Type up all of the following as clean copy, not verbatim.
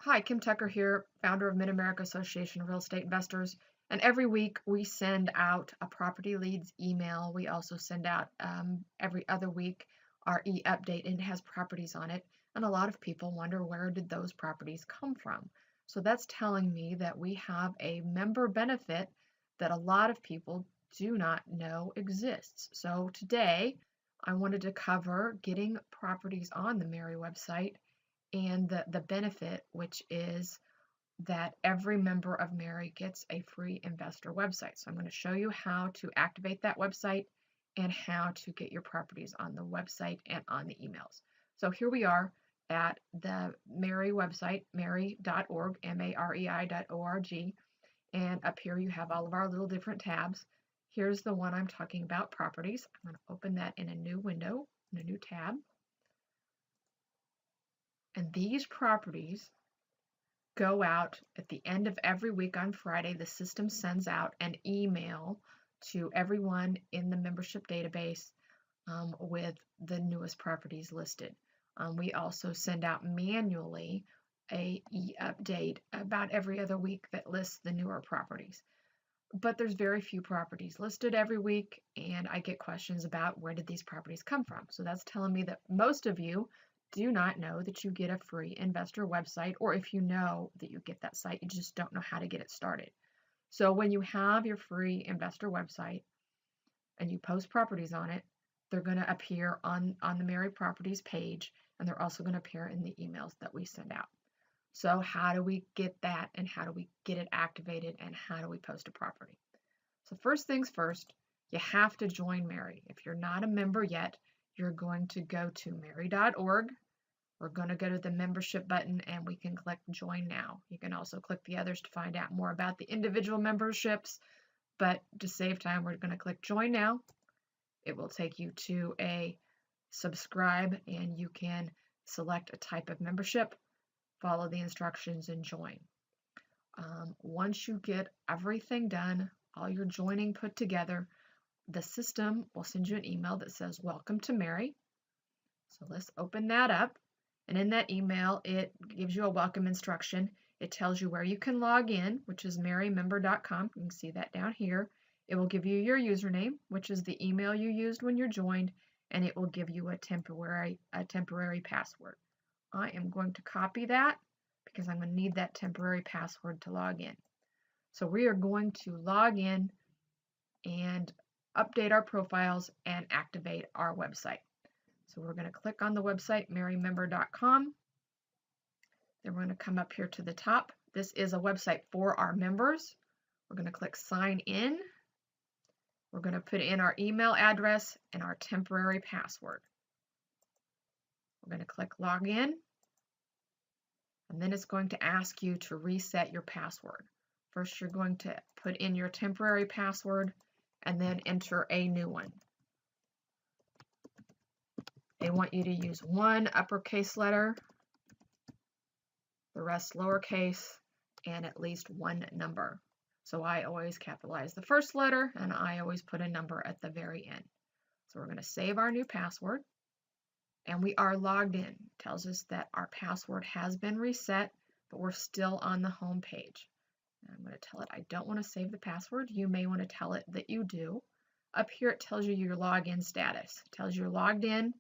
Hi, Kim Tucker here, founder of Mid-America Association of Real Estate Investors. And every week we send out a property leads email. We also send out every other week our e-update, and it has properties on it. And a lot of people wonder, where did those properties come from? So that's telling me that we have a member benefit that a lot of people do not know exists. So today I wanted to cover getting properties on the MAREI website and the benefit, which is that every member of MAREI gets a free investor website. So I'm going to show you how to activate that website and how to get your properties on the website and on the emails. So here we are at the MAREI website, marei.org, marei.org, and up here you have all of our little different tabs. Here's the one I'm talking about, properties. I'm going to open that in a new window, in a new tab. And these properties go out at the end of every week on Friday. The system sends out an email to everyone in the membership database with the newest properties listed. We also send out manually a e-update about every other week that lists the newer properties. But there's very few properties listed every week, and I get questions about where did these properties come from. So that's telling me that most of you do not know that you get a free investor website, or if you know that you get that site, you just don't know how to get it started. So when you have your free investor website and you post properties on it, they're going to appear on the MAREI Properties page, and they're also going to appear in the emails that we send out. So how do we get that, and how do we get it activated, and how do we post a property? So first things first, you have to join MAREI. If you're not a member yet, you're going to go to marei.org. We're going to go to the membership button and we can click join now. You can also click the others to find out more about the individual memberships, but to save time, we're going to click join now. It will take you to a subscribe, and you can select a type of membership, follow the instructions, and join. Once you get everything done, all your joining put together, the system will send you an email that says welcome to MAREI. So let's open that up. And in that email, it gives you a welcome instruction. It tells you where you can log in, which is mareimember.com. You can see that down here. It will give you your username, which is the email you used when you're joined, and it will give you a temporary password. I am going to copy that because I'm going to need that temporary password to log in. So we are going to log in and update our profiles and activate our website. So we're going to click on the website, mareimember.com. Then we're going to come up here to the top. This is a website for our members. We're going to click sign in. We're going to put in our email address and our temporary password. We're going to click login. And then it's going to ask you to reset your password. First, you're going to put in your temporary password and then enter a new one. They want you to use one uppercase letter, the rest lowercase, and at least one number. So I always capitalize the first letter, and I always put a number at the very end. So we're going to save our new password, and we are logged in. It tells us that our password has been reset, but we're still on the home page. I'm going to tell it I don't want to save the password. You may want to tell it that you do. Up here it tells you your login status. It tells you you're logged in,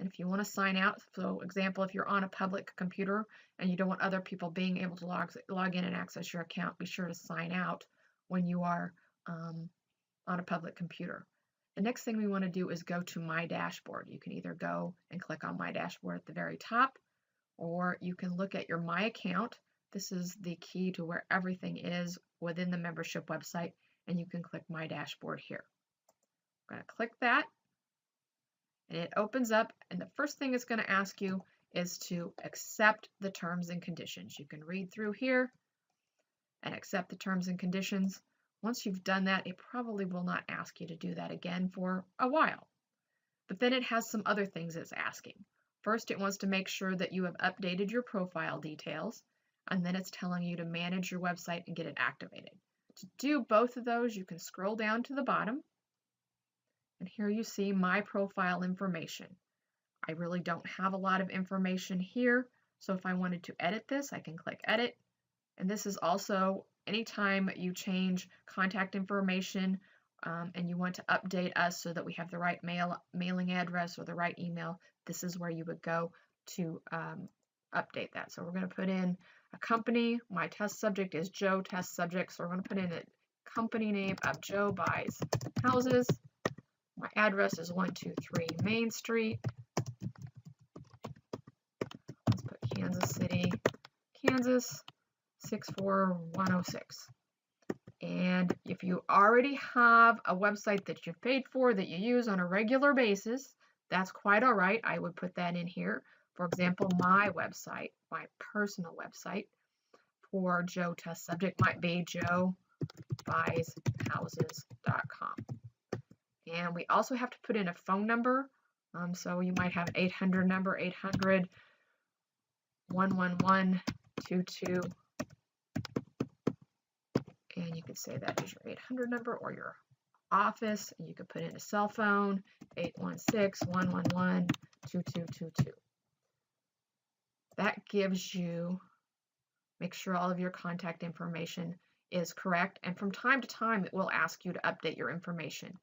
and if you want to sign out, so example, if you're on a public computer and you don't want other people being able to log in and access your account, be sure to sign out when you are on a public computer. The next thing we want to do is go to My Dashboard. You can either go and click on My Dashboard at the very top, or you can look at your My Account. This is the key to where everything is within the membership website, and you can click My Dashboard here. I'm going to click that, and it opens up, and the first thing it's going to ask you is to accept the terms and conditions. You can read through here and accept the terms and conditions. Once you've done that, it probably will not ask you to do that again for a while. But then it has some other things it's asking. First, it wants to make sure that you have updated your profile details, and then it's telling you to manage your website and get it activated. To do both of those, you can scroll down to the bottom, and here you see My Profile Information. I really don't have a lot of information here, So if I wanted to edit this, I can click edit. And this is also anytime you change contact information and you want to update us so that we have the right mailing address or the right email, this is where you would go to update that. So we're going to put in a company. My test subject is Joe test subject. So we're going to put in a company name of Joe Buys Houses. My address is 123 Main Street. Let's put Kansas City, Kansas 64106. And if you already have a website that you've paid for that you use on a regular basis, that's quite all right. I would put that in here. For example, my website, my personal website for Joe Test Subject might be joebuysHouses.com. And we also have to put in a phone number. So you might have 800 number, 800-111-22. And you could say that is your 800 number or office, and you could put in a cell phone, 816-111-2222. That gives you, make sure all of your contact information is correct, and from time to time it will ask you to update your information.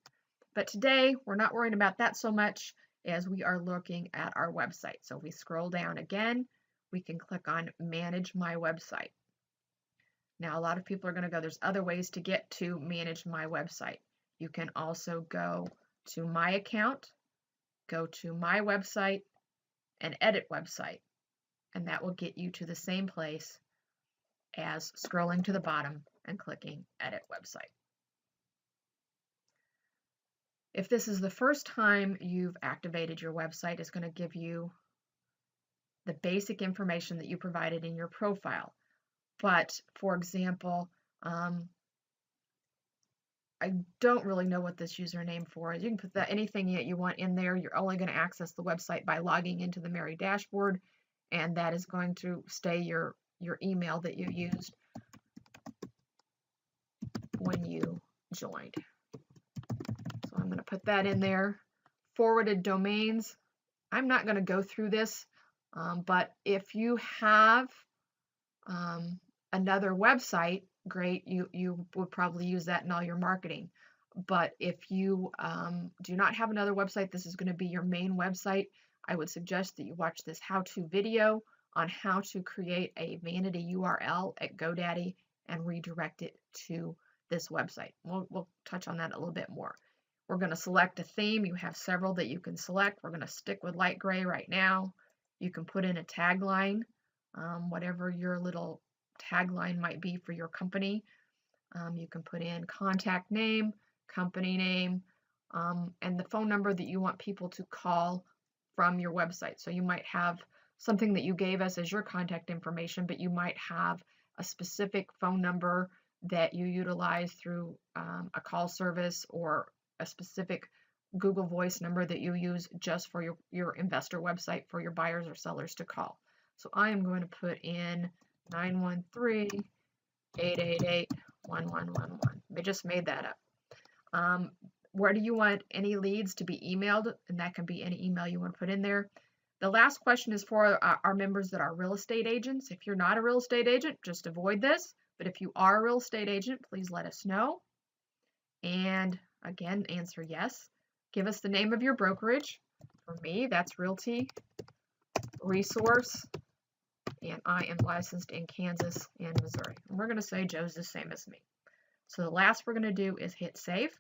But today we're not worrying about that so much as we are looking at our website. So if we scroll down again, we can click on Manage My Website. Now, a lot of people are going to go, there's other ways to get to Manage My Website. You can also go to My Account, go to My Website, and Edit Website. And that will get you to the same place as scrolling to the bottom and clicking Edit Website. If this is the first time you've activated your website, it's going to give you the basic information that you provided in your profile. But for example, I don't really know what this username for is. You can put anything that you want in there. You're only going to access the website by logging into the MAREI dashboard, and that is going to stay your email that you used when you joined. So I'm going to put that in there. Forwarded domains. I'm not going to go through this, but if you have another website, great, you would probably use that in all your marketing. But if you do not have another website, this is going to be your main website. I would suggest that you watch this how-to video on how to create a vanity URL at GoDaddy and redirect it to this website. We'll touch on that a little bit more. We're going to select a theme. You have several that you can select. We're going to stick with light gray right now. You can put in a tagline, whatever your little tagline might be for your company. You can put in contact name, company name, and the phone number that you want people to call from your website. So you might have something that you gave us as your contact information, but you might have a specific phone number that you utilize through a call service or a specific Google Voice number that you use just for your investor website for your buyers or sellers to call. So I am going to put in 913-888-1111. I just made that up. Where do you want any leads to be emailed? And that can be any email you want to put in there. The last question is for our members that are real estate agents. If you're not a real estate agent, just avoid this. But if you are a real estate agent, please let us know. And again, answer yes. Give us the name of your brokerage. For me, that's Realty Resource. And I am licensed in Kansas and Missouri. And we're going to say Joe's the same as me. So the last we're going to do is hit save.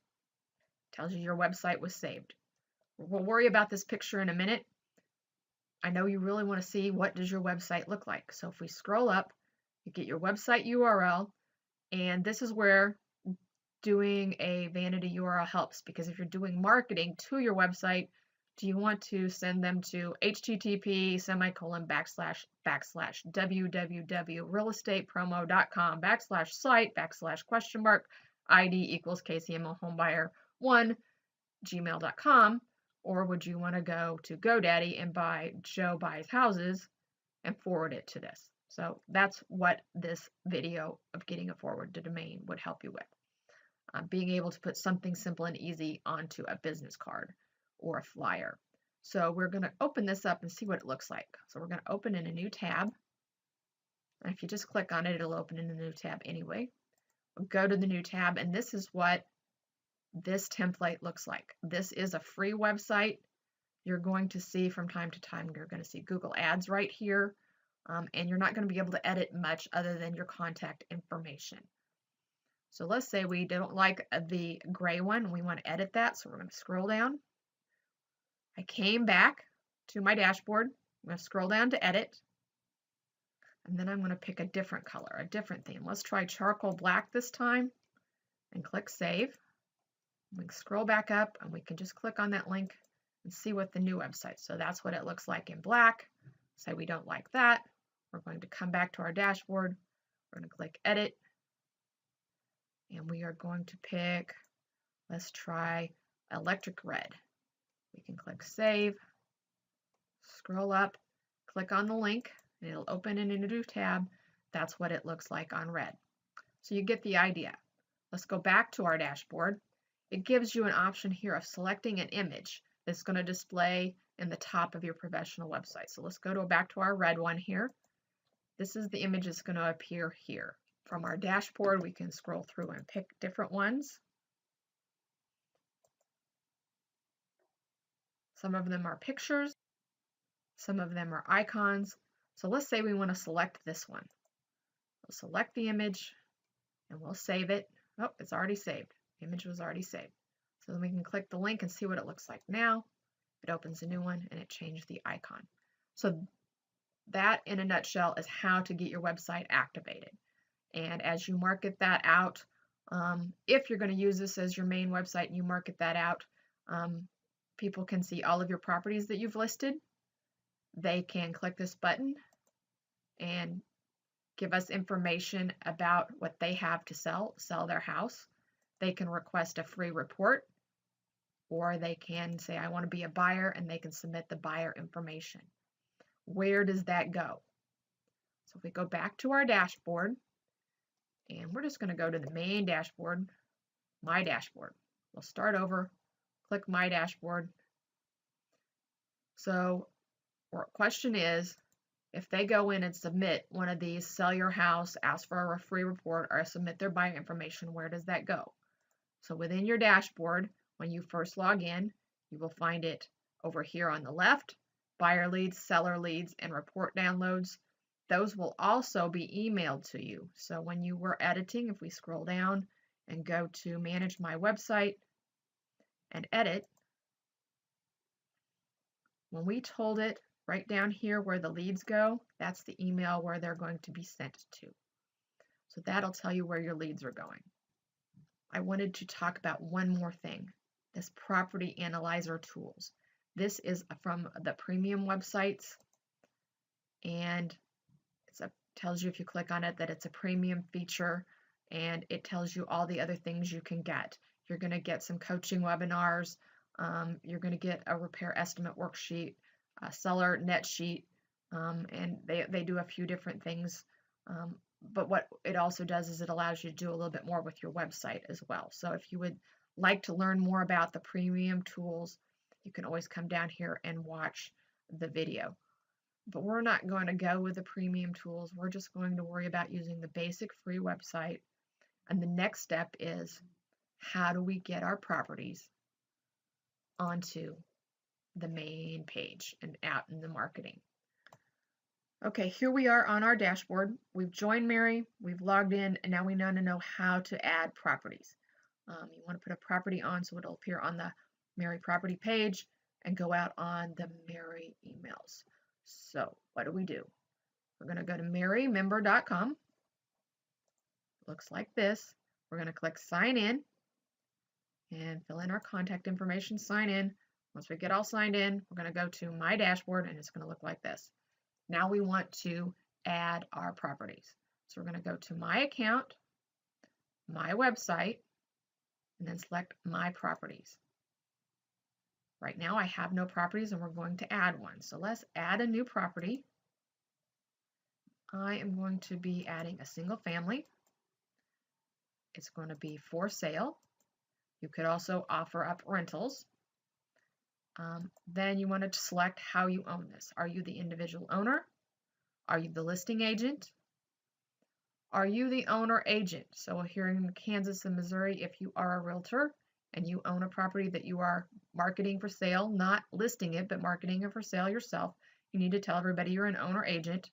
Tells you your website was saved. We'll worry about this picture in a minute. I know you really want to see what does your website look like. So if we scroll up, you get your website URL, and this is where doing a vanity URL helps, because if you're doing marketing to your website, do you want to send them to http://www.realestatepromo.com/site/question mark ID=KCMO homebuyer1 gmail.com, or would you want to go to GoDaddy and buy Joe Buys Houses and forward it to this? So that's what this video of getting a forward to domain would help you with. Being able to put something simple and easy onto a business card or a flyer. So we're going to open this up and see what it looks like. So we're going to open in a new tab. And if you just click on it, it'll open in a new tab anyway. We'll go to the new tab, and this is what this template looks like. This is a free website. You're going to see from time to time, you're going to see Google Ads right here, and you're not going to be able to edit much other than your contact information. So let's say we don't like the gray one. We want to edit that, so we're going to scroll down. I came back to my dashboard. I'm going to scroll down to edit, and then I'm going to pick a different color, a different theme. Let's try charcoal black this time, and click save. We can scroll back up, and we can just click on that link and see what the new website. So that's what it looks like in black. Say we don't like that. We're going to come back to our dashboard. We're going to click edit, and we are going to pick, let's try electric red. We can click save, scroll up, click on the link, and it'll open in a new tab. That's what it looks like on red. So you get the idea. Let's go back to our dashboard. It gives you an option here of selecting an image that's going to display in the top of your professional website. So let's go back to our red one here. This is the image that's going to appear here. From our dashboard, we can scroll through and pick different ones. Some of them are pictures. Some of them are icons. So let's say we want to select this one. We'll select the image and we'll save it. Oh, it's already saved. The image was already saved. So then we can click the link and see what it looks like now. It opens a new one and it changed the icon. So that in a nutshell is how to get your website activated. And as you market that out, if you're going to use this as your main website and you market that out, people can see all of your properties that you've listed. They can click this button and give us information about what they have to sell their house. They can request a free report, or they can say, I want to be a buyer, and they can submit the buyer information. Where does that go? So if we go back to our dashboard, and we're just going to go to the main dashboard, my dashboard. We'll start over, click my dashboard. So our question is, if they go in and submit one of these, sell your house, ask for a free report, or submit their buyer information, where does that go? So within your dashboard, when you first log in, you will find it over here on the left, buyer leads, seller leads, and report downloads. Those will also be emailed to you. So when you were editing, if we scroll down and go to manage my website and edit, when we told it right down here where the leads go, that's the email where they're going to be sent to. So that'll tell you where your leads are going. I wanted to talk about one more thing, this property analyzer tools. This is from the premium websites, and it tells you if you click on it that it's a premium feature, and it tells you all the other things you can get. You're going to get some coaching webinars. You're going to get a repair estimate worksheet, a seller net sheet, and they do a few different things. But what it also does is it allows you to do a little bit more with your website as well. So if you would like to learn more about the premium tools, you can always come down here and watch the video. But we're not going to go with the premium tools. We're just going to worry about using the basic free website. And the next step is, how do we get our properties onto the main page and out in the marketing? Okay, here we are on our dashboard. We've joined MAREI, we've logged in, and now we want to know how to add properties. You want to put a property on so it'll appear on the MAREI property page and go out on the MAREI emails. So what do? We're going to go to mareimember.com. Looks like this. We're going to click sign in and fill in our contact information, sign in. Once we get all signed in, we're going to go to my dashboard, and it's going to look like this. Now we want to add our properties. So we're going to go to my account, my website, and then select my properties. Right now I have no properties, and we're going to add one. So let's add a new property. I am going to be adding a single family. It's going to be for sale. You could also offer up rentals. Then you want to select how you own this. Are you the individual owner? Are you the listing agent? Are you the owner agent? So here in Kansas and Missouri, if you are a realtor and you own a property that you are marketing for sale, not listing it, but marketing it for sale yourself, you need to tell everybody you're an owner agent.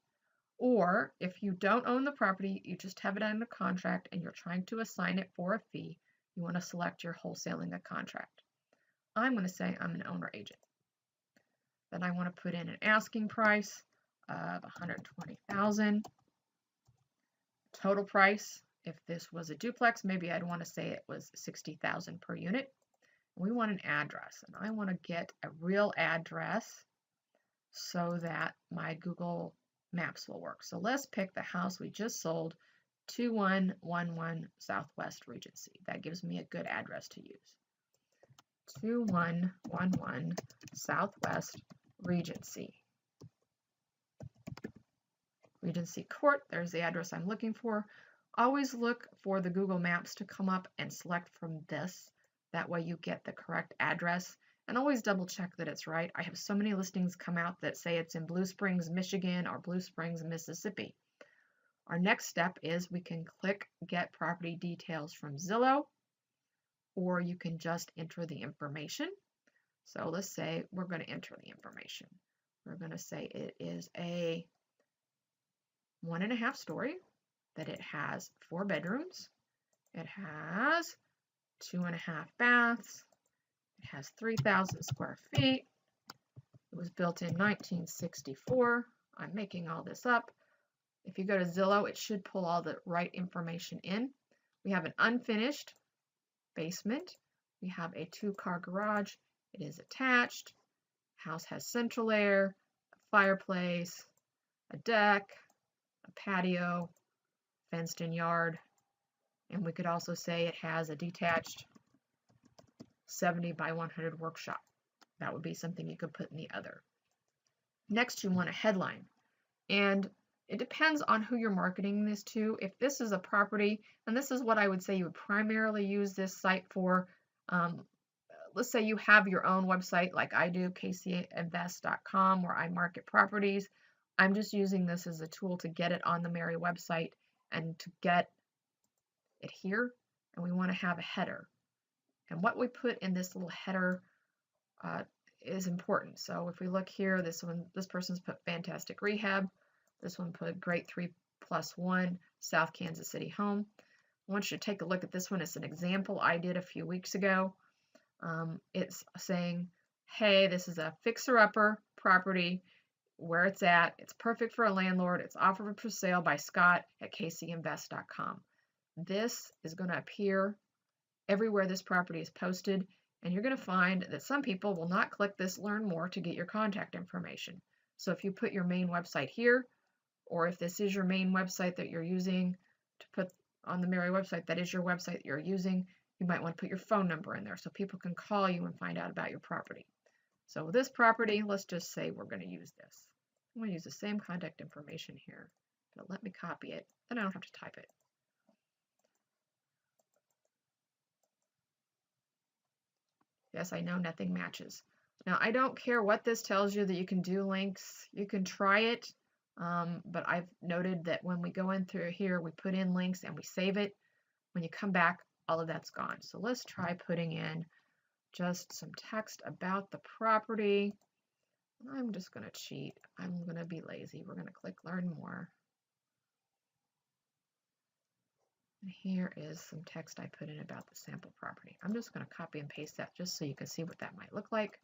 Or if you don't own the property, you just have it under contract and you're trying to assign it for a fee, you want to select your wholesaling a contract. I'm going to say I'm an owner agent. Then I want to put in an asking price of $120,000. Total price, if this was a duplex, maybe I'd want to say it was $60,000 per unit. We want an address, and I want to get a real address so that my Google Maps will work. So let's pick the house we just sold, 2111 Southwest Regency. That gives me a good address to use. 2111 Southwest Regency. Regency Court, there's the address I'm looking for. Always look for the Google Maps to come up and select from this. That way you get the correct address, and always double check that it's right. I have so many listings come out that say it's in Blue Springs, Michigan or Blue Springs, Mississippi. Our next step is we can click Get Property Details from Zillow, or you can just enter the information. So let's say we're going to enter the information. We're going to say it is a 1.5 story, that it has 4 bedrooms, it has 2.5 baths, it has 3,000 square feet, it was built in 1964. I'm making all this up. If you go to Zillow, it should pull all the right information in. We have an unfinished basement. We have a 2-car garage. It is attached. House has central air, a fireplace, a deck, a patio, fenced in yard, and we could also say it has a detached 70 by 100 workshop. That would be something you could put in the other. Next, you want a headline, and it depends on who you're marketing this to. If this is a property, and this is what I would say you would primarily use this site for, let's say you have your own website like I do, kcinvest.com, where I market properties. I'm just using this as a tool to get it on the MAREI website and to get it here. And we want to have a header. And what we put in this little header is important. So if we look here, this person's put fantastic rehab. This one put great 3+1 South Kansas City home. I want you to take a look at this one. It's an example I did a few weeks ago. It's saying, hey, this is a fixer-upper property where it's at. It's perfect for a landlord. It's offered for sale by Scott at kcinvest.com. This is going to appear everywhere this property is posted, and you're going to find that some people will not click this learn more to get your contact information. So if you put your main website here, or if this is your main website that you're using to put on the MAREI website, that is your website that you're using, you might want to put your phone number in there so people can call you and find out about your property. So this property, let's just say we're going to use this. I'm going to use the same contact information here, but let me copy it, then I don't have to type it. Yes, I know nothing matches. Now, I don't care what this tells you that you can do links. You can try it, but I've noted that when we go in through here, we put in links and we save it. When you come back, all of that's gone. So let's try putting in just some text about the property. I'm just going to cheat. I'm going to be lazy. We're going to click Learn More. And here is some text I put in about the sample property. I'm just going to copy and paste that just so you can see what that might look like.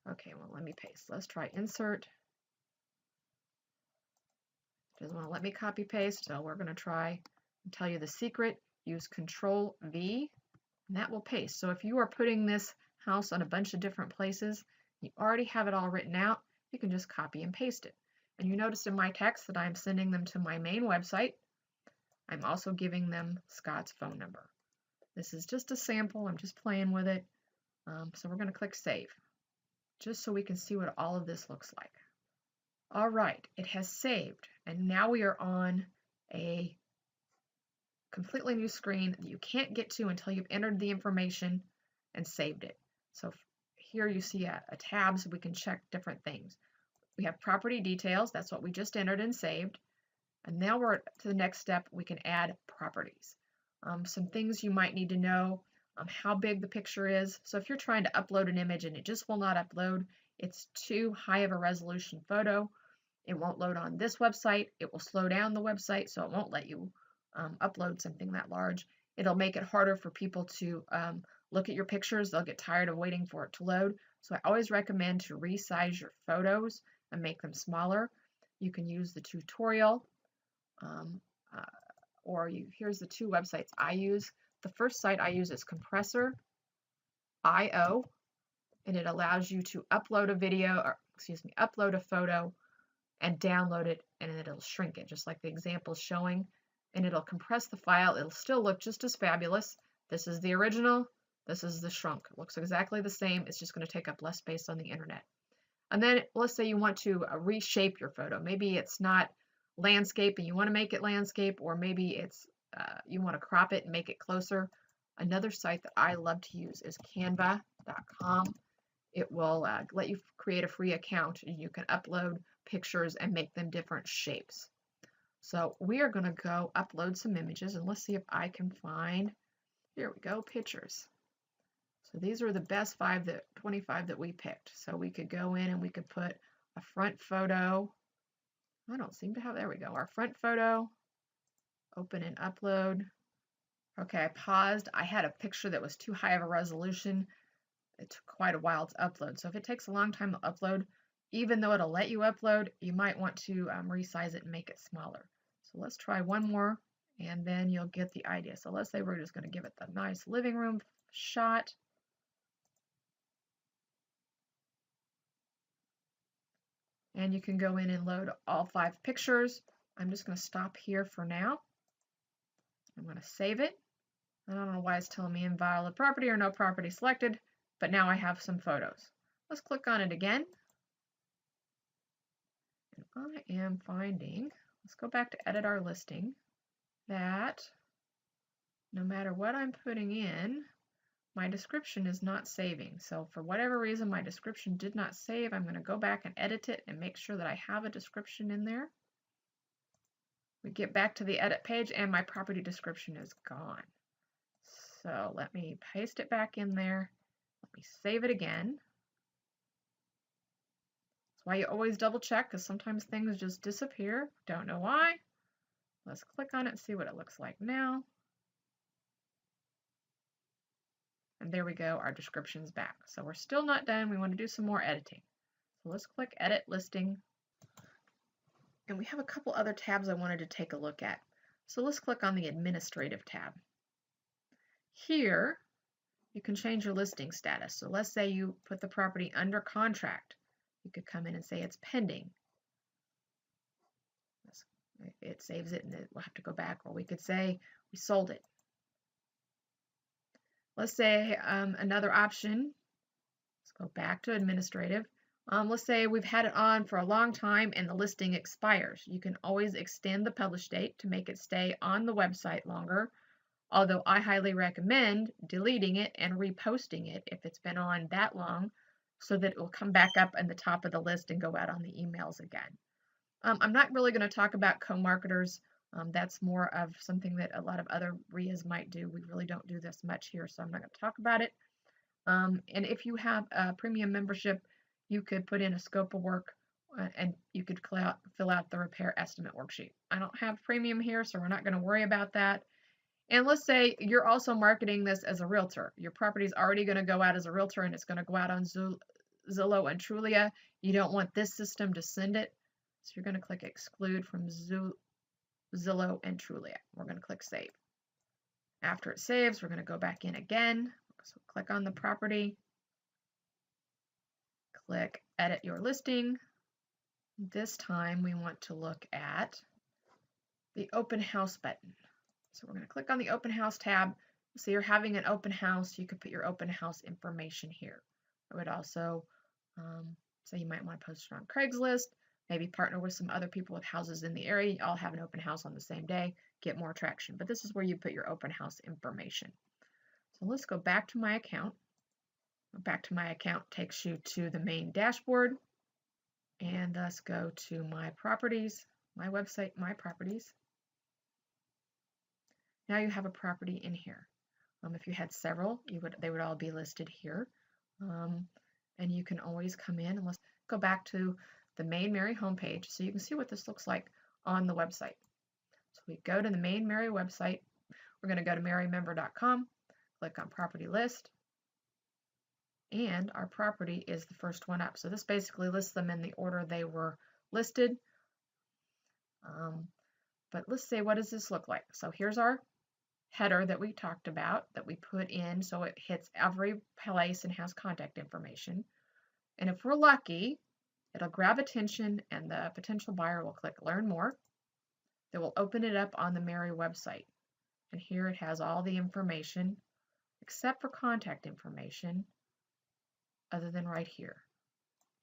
Okay, well, let me paste. Let's try Insert. Doesn't want to let me copy paste, so we're going to try and tell you the secret. Use Control V, and that will paste. So if you are putting this house on a bunch of different places, you already have it all written out, you can just copy and paste it. And you notice in my text that I'm sending them to my main website. I'm also giving them Scott's phone number. This is just a sample. I'm just playing with it. So we're going to click Save, just so we can see what all of this looks like. All right, it has saved, and now we are on a completely new screen that you can't get to until you've entered the information. and saved it. So here you see a tab so we can check different things. We have property details, that's what we just entered and saved. And now we're to the next step, we can add properties. Some things you might need to know, how big the picture is. So if you're trying to upload an image and it just will not upload, it's too high of a resolution photo, it won't load on this website, it will slow down the website, so it won't let you upload something that large. It'll make it harder for people to look at your pictures. They'll get tired of waiting for it to load. So I always recommend to resize your photos and make them smaller. You can use the tutorial, here's the two websites I use. The first site I use is compressor.io, and it allows you to upload a video, or excuse me, upload a photo and download it, and it'll shrink it just like the example is showing, and it'll compress the file. It'll still look just as fabulous. This is the original, this is the shrunk. It looks exactly the same, it's just going to take up less space on the internet. And then let's say you want to reshape your photo. Maybe it's not landscape and you want to make it landscape, or maybe it's you want to crop it and make it closer. Another site that I love to use is canva.com. It will let you create a free account, and you can upload pictures and make them different shapes. So we are going to go upload some images, and let's see if I can find, here we go, pictures. So these are the best 25 that we picked. So we could go in and we could put a front photo. I don't seem to have, there we go, our front photo, open and upload. Okay, I paused. I had a picture that was too high of a resolution. It took quite a while to upload. So if it takes a long time to upload, even though it'll let you upload, you might want to resize it and make it smaller. So let's try one more, and then you'll get the idea. So let's say we're just going to give it the nice living room shot. And you can go in and load all 5 pictures. I'm just going to stop here for now. I'm going to save it. I don't know why it's telling me invalid property or no property selected, but now I have some photos. Let's click on it again. And I am finding, let's go back to edit our listing, that no matter what I'm putting in, my description is not saving. So for whatever reason, my description did not save. I'm going to go back and edit it and make sure that I have a description in there. We get back to the edit page and my property description is gone. So let me paste it back in there. Let me save it again. That's why you always double check, because sometimes things just disappear. Don't know why. Let's click on it and see what it looks like now. And there we go, our description's back. So we're still not done. We want to do some more editing. So let's click Edit Listing. And we have a couple other tabs I wanted to take a look at. So let's click on the Administrative tab. Here, you can change your listing status. So let's say you put the property under contract. You could come in and say it's pending. It saves it and it will have to go back. Or we could say we sold it. Let's say another option, let's go back to administrative. Let's say we've had it on for a long time and the listing expires. You can always extend the publish date to make it stay on the website longer, although I highly recommend deleting it and reposting it if it's been on that long, so that it will come back up in the top of the list and go out on the emails again. I'm not really going to talk about co-marketers. That's more of something that a lot of other RIAs might do. We really don't do this much here, so I'm not going to talk about it. And if you have a premium membership, you could put in a scope of work and you could fill out the repair estimate worksheet. I don't have premium here, so we're not going to worry about that. And let's say you're also marketing this as a realtor. Your property is already going to go out as a realtor and it's going to go out on Zillow and Trulia. You don't want this system to send it, so you're going to click Exclude from Zillow and Trulia. We're going to click Save. After it saves, we're going to go back in again. So click on the property, click Edit Your Listing. This time we want to look at the Open House button. So we're going to click on the Open House tab. So you're having an open house, you could put your open house information here. I would also say you might want to post it on Craigslist, maybe partner with some other people with houses in the area. You all have an open house on the same day, get more traction. But this is where you put your open house information. So let's go back to my account. Back to my account takes you to the main dashboard. And let's go to my properties, my website, my properties. Now you have a property in here. If you had several, they would all be listed here. And you can always come in, and let's go back to the main MAREI homepage so you can see what this looks like on the website. So we go to the main MAREI website. We're going to go to mareimember.com, click on property list, and our property is the first one up. So this basically lists them in the order they were listed. But let's say, what does this look like? So here's our header that we talked about, that we put in so it hits every place and has contact information. And if we're lucky, it'll grab attention and the potential buyer will click Learn More. It will open it up on the MAREI website. And here it has all the information except for contact information, other than right here.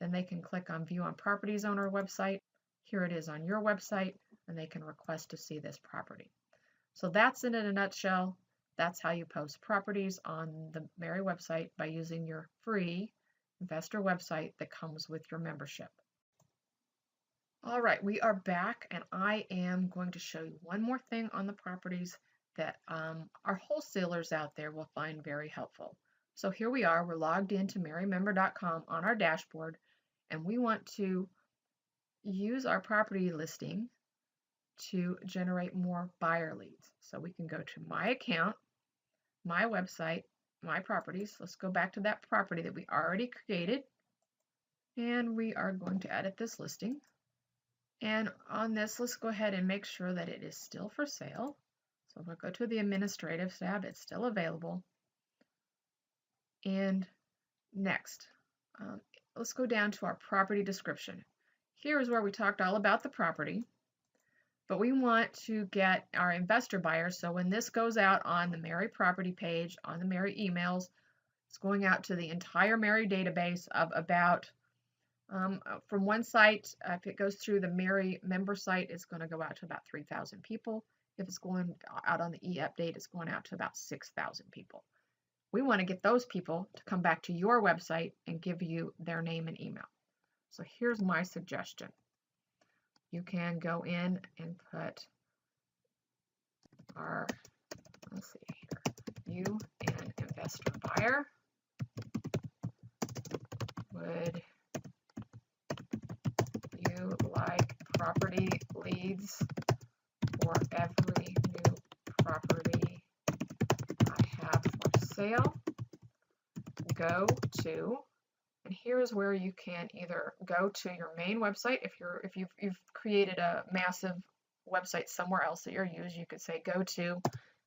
Then they can click on View on Properties on our website. Here it is on your website, and they can request to see this property. So that's it in a nutshell. That's how you post properties on the MAREI website by using your free investor website that comes with your membership. All right, we are back, and I am going to show you one more thing on the properties that our wholesalers out there will find very helpful. So here we are, we're logged into mareimember.com on our dashboard, and we want to use our property listing to generate more buyer leads. So we can go to my account, my website, my properties. Let's go back to that property that we already created, and we are going to edit this listing. And on this, let's go ahead and make sure that it is still for sale. So we'll go to the administrative tab, it's still available. And next, let's go down to our property description. Here is where we talked all about the property, but we want to get our investor buyers. So when this goes out on the MAREI property page, on the MAREI emails, it's going out to the entire MAREI database of about, from one site, if it goes through the MAREI member site, it's going to go out to about 3,000 people. If it's going out on the e-update, it's going out to about 6,000 people. We want to get those people to come back to your website and give you their name and email. So here's my suggestion. You can go in and put our, let's see here, you an investor buyer would you like property leads for every new property I have for sale? Go to, and here is where you can either go to your main website. If you've created a massive website somewhere else that you're using, you could say go to,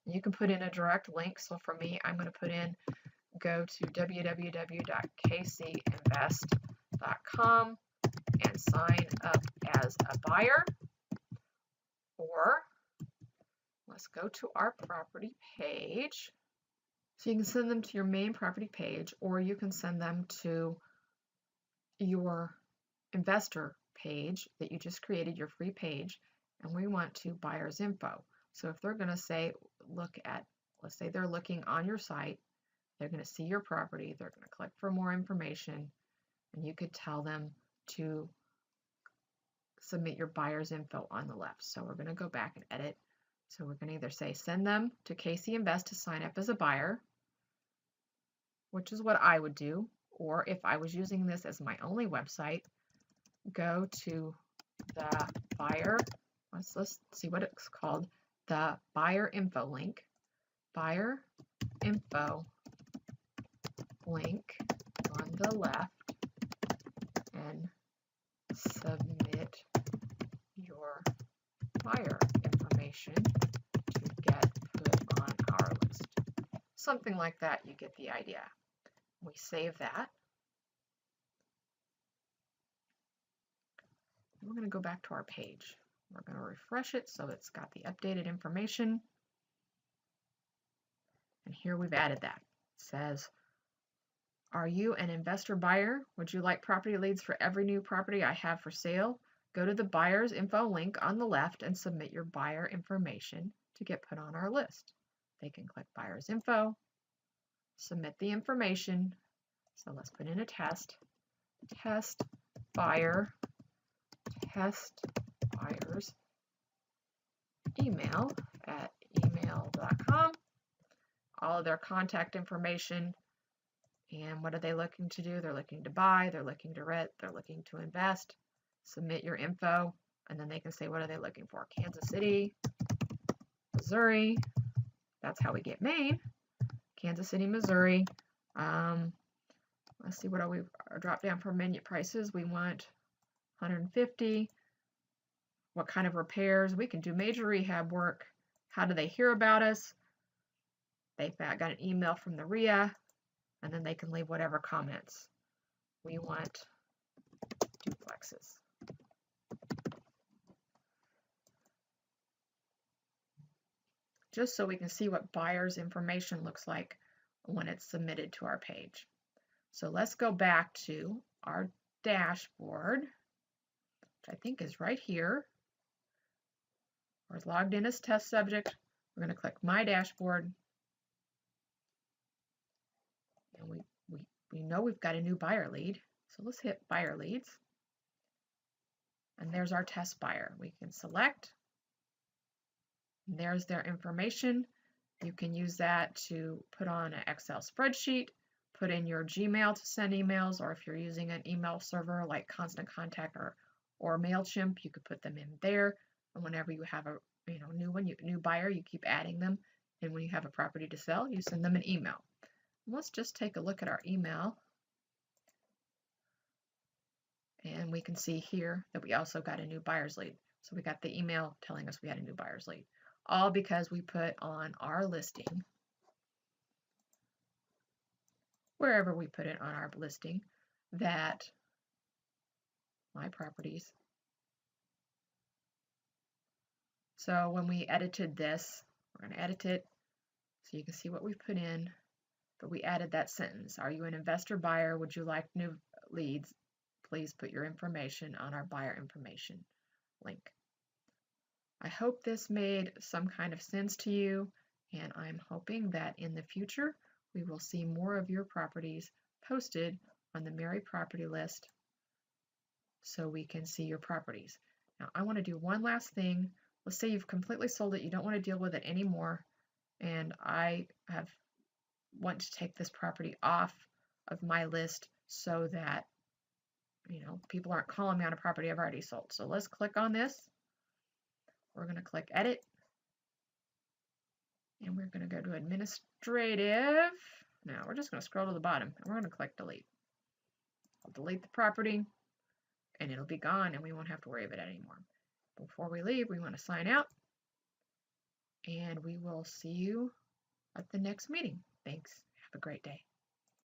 and you can put in a direct link. So for me, I'm going to put in go to www.kcinvest.com and sign up as a buyer. Or let's go to our property page. So you can send them to your main property page, or you can send them to your investor page that you just created, your free page, and we want to buyer's info. So if they're going to say, look at, let's say they're looking on your site, they're going to see your property, they're going to click for more information, and you could tell them to submit your buyer's info on the left. So we're going to go back and edit. So we're going to either say send them to KC Invest to sign up as a buyer, which is what I would do, or if I was using this as my only website, go to the buyer, let's see what it's called, the buyer info link, buyer info link on the left, and submit your buyer information to get put on our list. Something like that, you get the idea. We save that. We're going to go back to our page. We're going to refresh it so it's got the updated information. And here we've added that. It says, are you an investor buyer? Would you like property leads for every new property I have for sale? Go to the buyer's info link on the left and submit your buyer information to get put on our list. They can click buyer's info, submit the information, So let's put in a test buyer, test buyers email at email.com, all of their contact information, and what are they looking to do? They're looking to buy, they're looking to rent, they're looking to invest. Submit your info, and then they can say what are they looking for. Kansas City, Missouri, that's how we get Maine. Kansas City, Missouri. Let's see, what are we, our drop down for menu prices? We want 150. What kind of repairs? We can do major rehab work. How do they hear about us? They've got an email from the RIA, and then they can leave whatever comments. We want duplexes. Just so we can see what buyer's information looks like when it's submitted to our page. So let's go back to our dashboard, which I think is right here. We're logged in as test subject. We're going to click My Dashboard. And we know we've got a new buyer lead. So let's hit Buyer Leads. And there's our test buyer. We can select. And there's their information. You can use that to put on an Excel spreadsheet, put in your Gmail to send emails, or if you're using an email server like Constant Contact or MailChimp, you could put them in there. And whenever you have a new buyer, you keep adding them. And when you have a property to sell, you send them an email. Let's just take a look at our email. And we can see here that we also got a new buyer's lead. So we got the email telling us we had a new buyer's lead. All because we put on our listing, wherever we put it on our listing, that My Properties. So when we edited this, we're going to edit it so you can see what we put in. But we added that sentence. Are you an investor buyer? Would you like new leads? Please put your information on our buyer information link. I hope this made some kind of sense to you, and I'm hoping that in the future we will see more of your properties posted on the MAREI property list so we can see your properties. Now I want to do one last thing. Let's say you've completely sold it, you don't want to deal with it anymore, and I want to take this property off of my list so that people aren't calling me on a property I've already sold. So let's click on this. We're going to click Edit, and we're going to go to Administrative. Now we're just going to scroll to the bottom, and we're going to click Delete. I'll delete the property, and it'll be gone, and we won't have to worry about it anymore. Before we leave, we want to sign out, and we will see you at the next meeting. Thanks. Have a great day.